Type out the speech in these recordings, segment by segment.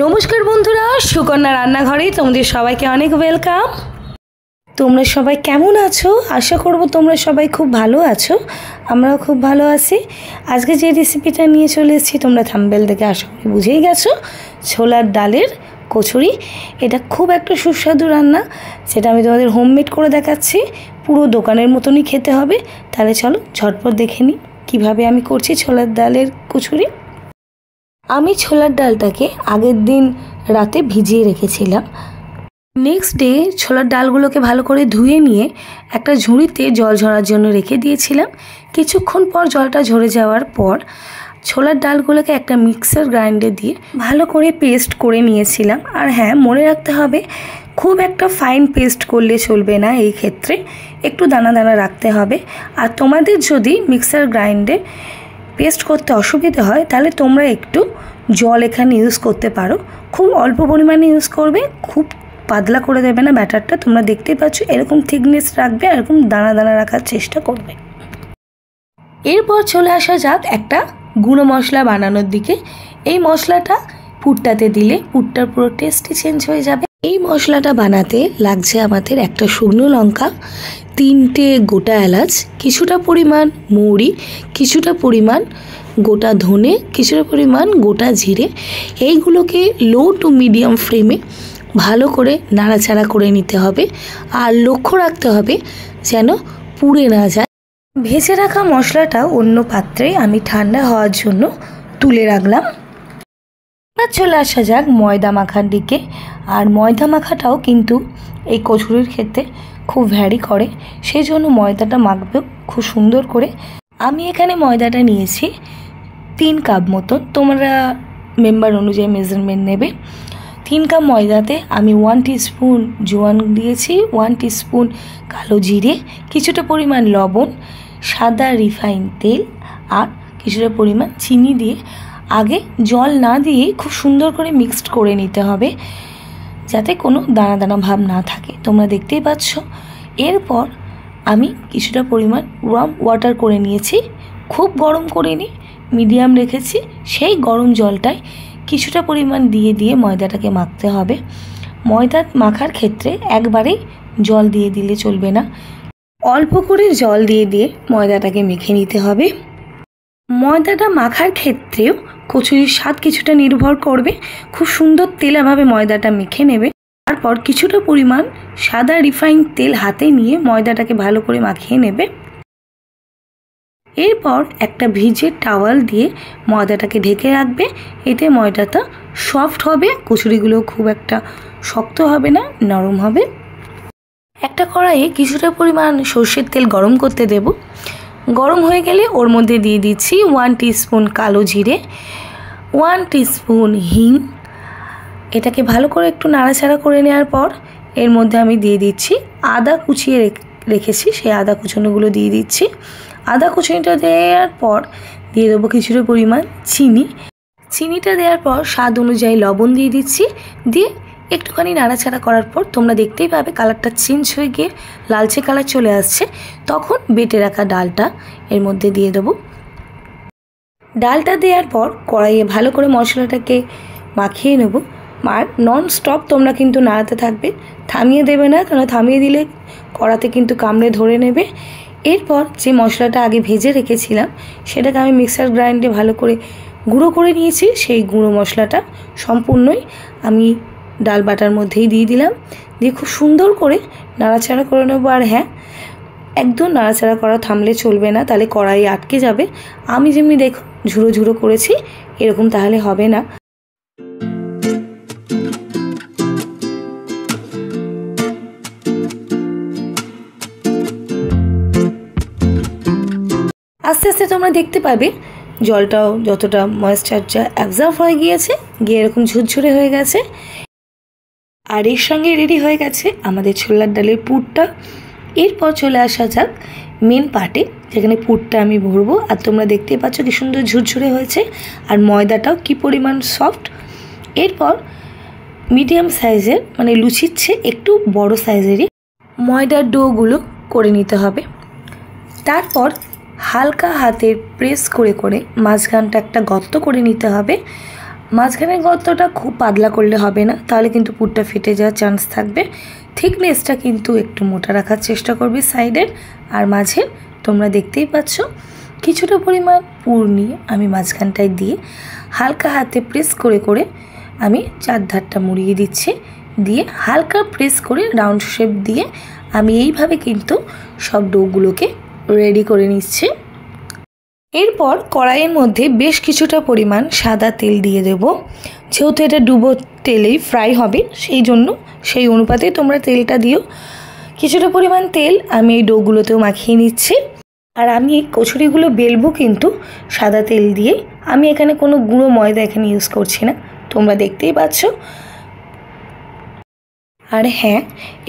নমস্কার বন্ধুরা, সুকন্যা রান্নাঘরে তোমাদের সবাইকে অনেক ওয়েলকাম। তোমরা সবাই কেমন আছো? আশা করব তোমরা সবাই খুব ভালো আছো। আমরাও খুব ভালো আছি। আজকে যে রেসিপিটা নিয়ে চলে এসেছি তোমরা থাম্বনেল দেখে আশা করি বুঝেই গেছো, ছোলার ডালের কচুরি। এটা খুব একটা সুস্বাদু রান্না, সেটা আমি তোমাদের হোমমেড করে দেখাচ্ছি। পুরো দোকানের মতনই খেতে হবে। তাহলে চলো ঝটপট দেখে নিই কীভাবে আমি করছি ছোলার ডালের কচুরি। আমি ছোলার ডালটাকে আগের দিন রাতে ভিজিয়ে রেখেছিলাম। নেক্সট ডে ছোলার ডালগুলোকে ভালো করে ধুয়ে নিয়ে একটা ঝুড়িতে জল ঝরার জন্য রেখে দিয়েছিলাম। কিছুক্ষণ পর জলটা ঝরে যাওয়ার পর ছোলার ডালগুলোকে একটা মিক্সার গ্রাইন্ডারে দিয়ে ভালো করে পেস্ট করে নিয়েছিলাম। আর হ্যাঁ, মনে রাখতে হবে খুব একটা ফাইন পেস্ট করলে চলবে না, এই ক্ষেত্রে একটু দানা দানা রাখতে হবে। আর তোমাদের যদি মিক্সার গ্রাইন্ডারে পেস্ট করতে অসুবিধা হয় তাহলে তোমরা একটু জল এখানে ইউজ করতে পারো। খুব অল্প পরিমাণে ইউজ করবে, খুব পাতলা করে দেবে না ব্যাটারটা। তোমরা দেখতেই পাচ্ছ এরকম থিকনেস রাখবে, এরকম দানা দানা রাখার চেষ্টা করবে। এরপর চলে আসা যাক একটা গুঁড়ো মশলা বানানোর দিকে। এই মশলাটা পুরটাতে দিলে পুরটার পুরো টেস্টই চেঞ্জ হয়ে যাবে। এই মশলাটা বানাতে লাগছে আমাদের একটা শুকনো লঙ্কা, 3টে গোটা এলাচ, কিছুটা পরিমাণ মৌরি, কিছুটা পরিমাণ গোটা ধনে, কিছুটা পরিমাণ গোটা জিরে। এইগুলোকে লো টু মিডিয়াম ফ্লেমে ভালো করে নাড়াচাড়া করে নিতে হবে। আর লক্ষ্য রাখতে হবে যেন পুড়ে না যায়। ভেজে রাখা মশলাটা অন্য পাত্রে আমি ঠান্ডা হওয়ার জন্য তুলে রাখলাম। আর চলে আসা যাক ময়দা মাখার দিকে। আর ময়দা মাখাটাও কিন্তু এই কচুরির ক্ষেত্রে খুব ভ্যারি করে, সেই জন্য ময়দাটা মাখবেও খুব সুন্দর করে। আমি এখানে ময়দাটা নিয়েছি 3 কাপ মতন, তোমরা মেম্বার অনুযায়ী মেজারমেন্ট নেবে। 3 কাপ ময়দাতে আমি 1 টিস্পুন জোয়ান দিয়েছি, 1 টিস্পুন কালো জিরে, কিছুটা পরিমাণ লবণ, সাদা রিফাইন তেল আর কিছুটা পরিমাণ চিনি দিয়ে আগে জল না দিয়ে খুব সুন্দর করে মিক্সড করে নিতে হবে, যাতে কোনো দানা দানা ভাব না থাকে। তোমরা দেখতেই পাচ্ছ। এরপর আমি কিছুটা পরিমাণ ওয়ার্ম ওয়াটার করে নিয়েছি, খুব গরম করিনি, মিডিয়াম রেখেছি। সেই গরম জলটায় কিছুটা পরিমাণ দিয়ে দিয়ে ময়দাটাকে মাখতে হবে। ময়দা মাখার ক্ষেত্রে একবারেই জল দিয়ে দিলে চলবে না, অল্প করে জল দিয়ে দিয়ে ময়দাটাকে মেখে নিতে হবে। ময়দাটা মাখার ক্ষেত্রেও কচুরির স্বাদ কিছুটা নির্ভর করবে। খুব সুন্দর তেলাভাবে ময়দাটা মেখে নেবে। তারপর কিছুটা পরিমাণ সাদা রিফাইন তেল হাতে নিয়ে ময়দাটাকে ভালো করে মাখিয়ে নেবে। এরপর একটা ভিজে টাওয়াল দিয়ে ময়দাটাকে ঢেকে রাখবে। এতে ময়দাটা সফট হবে, কচুরিগুলো খুব একটা শক্ত হবে না, নরম হবে। একটা কড়াইয়ে কিছুটা পরিমাণ সর্ষের তেল গরম করতে দেব। গরম হয়ে গেলে ওর মধ্যে দিয়ে দিচ্ছি 1 টিস্পুন কালো জিরে, 1 টিস্পুন হিং। এটাকে ভালো করে একটু নাড়াচাড়া করে নেওয়ার পর এর মধ্যে আমি দিয়ে দিচ্ছি আদা কুচিয়ে রেখেছি, সেই আদা কুচনোগুলো দিয়ে দিচ্ছি। আদা কুচনিটা দেওয়ার পর দিয়ে দেবো কিছুটা পরিমাণ চিনি। চিনিটা দেওয়ার পর স্বাদ অনুযায়ী লবণ দিয়ে দিচ্ছি। দিয়ে একটুখানি নাড়াচাড়া করার পর তোমরা দেখতেই পাবে কালারটা চেঞ্জ হয়ে গিয়ে লালচে কালার চলে আসছে। তখন বেটে রাখা ডালটা এর মধ্যে দিয়ে দেবো। ডালটা দেওয়ার পর কড়াইয়ে ভালো করে মশলাটাকে মাখিয়ে নেব। আর নন স্টপ তোমরা কিন্তু নাড়াতে থাকবে, থামিয়ে দেবে না, কারণ থামিয়ে দিলে কড়াতে কিন্তু কামড়ে ধরে নেবে। এরপর যে মশলাটা আগে ভেজে রেখেছিলাম সেটাকে আমি মিক্সার গ্রাইন্ডে ভালো করে গুঁড়ো করে নিয়েছি। সেই গুঁড়ো মশলাটা সম্পূর্ণই আমি ডাল বাটার মধ্যেই দিয়ে দিলাম। দিয়ে খুব সুন্দর করে নাড়াচাড়া করে নেবো। আর হ্যাঁ, একদম নাড়াচাড়া করা থামলে চলবে না, তাহলে কড়াই আটকে যাবে। আমি যেমনি দেখো ঝুড়ো ঝুড়ো করেছি, এরকম তাহলে হবে না। আস্তে আস্তে তোমরা দেখতে পাবে জলটাও যতটা ময়েশ্চারটা অ্যাবজর্ব হয়ে গিয়েছে, গিয়ে এরকম ঝুরঝুরে হয়ে গেছে। আর এর সঙ্গে রেডি হয়ে গেছে আমাদের ছোলার ডালের পুরটা। এরপর চলে আসা যাক মেন পার্টে, যেখানে পুরটা আমি ভরবো। আর তোমরা দেখতেই পাচ্ছ কি সুন্দর ঝুরঝুরে হয়েছে, আর ময়দাটাও কি পরিমাণ সফট। এরপর মিডিয়াম সাইজের, মানে লুচির চেয়ে একটু বড় সাইজেরই ময়দার ডোগুলো করে নিতে হবে। তারপর হালকা হাতে প্রেস করে করে মাঝখানটা একটা গর্ত করে নিতে হবে। মাঝখানের গর্তটা খুব পাতলা করলে হবে না, তাহলে কিন্তু পুরটা ফেটে যাওয়ার চান্স থাকবে। থিকনেসটা কিন্তু একটু মোটা রাখার চেষ্টা করবে সাইডের আর মাঝে। তোমরা দেখতেই পাচ্ছ কিছুটা পরিমাণ পুর নিয়ে আমি মাঝখানটায় দিয়ে হালকা হাতে প্রেস করে করে আমি চারধারটা মুড়িয়ে দিচ্ছি। দিয়ে হালকা প্রেস করে রাউন্ড শেপ দিয়ে আমি এইভাবে কিন্তু সব ডোগুলোকে রেডি করে নিচ্ছি। এরপর কড়াইয়ের মধ্যে বেশ কিছুটা পরিমাণ সাদা তেল দিয়ে দেব। যেহেতু এটা ডুবো তেলেই ফ্রাই হবে, সেই জন্য সেই অনুপাতে তোমরা তেলটা দিও। কিছুটা পরিমাণ তেল আমি এই ডোগুলোতেও মাখিয়ে নিচ্ছি। আর আমি কচুরিগুলো বেলবো কিন্তু সাদা তেল দিয়ে। আমি এখানে কোনো গুঁড়ো ময়দা এখানে ইউজ করছি না, তোমরা দেখতেই পাচ্ছ। আর হ্যাঁ,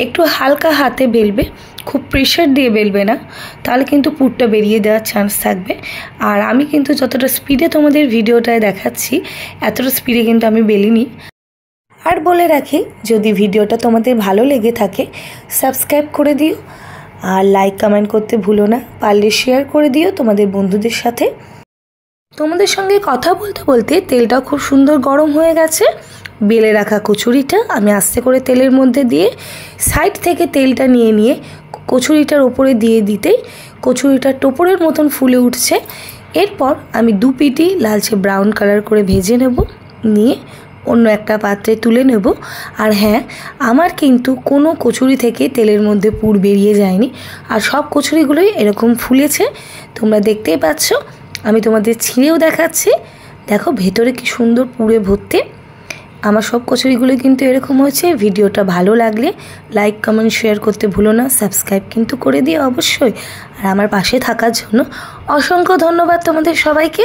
একটু হালকা হাতে বেলবে, খুব প্রেশার দিয়ে বেলবে না, তাহলে কিন্তু পুরটা বেরিয়ে দেওয়ার চান্স থাকবে। আর আমি কিন্তু যতটা স্পিডে তোমাদের ভিডিওটায় দেখাচ্ছি এতটা স্পিডে কিন্তু আমি বেলিনি। আর বলে রাখি, যদি ভিডিওটা তোমাদের ভালো লেগে থাকে সাবস্ক্রাইব করে দিও, আর লাইক কমেন্ট করতে ভুলো না, পারলে শেয়ার করে দিও তোমাদের বন্ধুদের সাথে। তোমাদের সঙ্গে কথা বলতে বলতে তেলটাও খুব সুন্দর গরম হয়ে গেছে। বেলে রাখা কচুরিটা আমি আস্তে করে তেলের মধ্যে দিয়ে সাইড থেকে তেলটা নিয়ে নিয়ে কচুরিটার ওপরে দিয়ে দিতেই কচুরিটা টোপরের মতন ফুলে উঠছে। এরপর আমি দু পিটি লালচে ব্রাউন কালার করে ভেজে নেব, নিয়ে অন্য একটা পাত্রে তুলে নেব। আর হ্যাঁ, আমার কিন্তু কোনো কচুরি থেকে তেলের মধ্যে পুর বেরিয়ে যায়নি, আর সব কচুরিগুলোই এরকম ফুলেছে, তোমরা দেখতেই পাচ্ছ। আমি তোমাদের ছিঁড়েও দেখাচ্ছি, দেখো ভেতরে কি সুন্দর পুরে ভর্তি। আমার সব কচুরিগুলো কিন্তু এরকম হয়েছে। ভিডিওটা ভালো লাগলে লাইক কমেন্ট শেয়ার করতে ভুলো না, সাবস্ক্রাইব কিন্তু করে দিও অবশ্যই। আর আমার পাশে থাকার জন্য অসংখ্য ধন্যবাদ তোমাদের সবাইকে।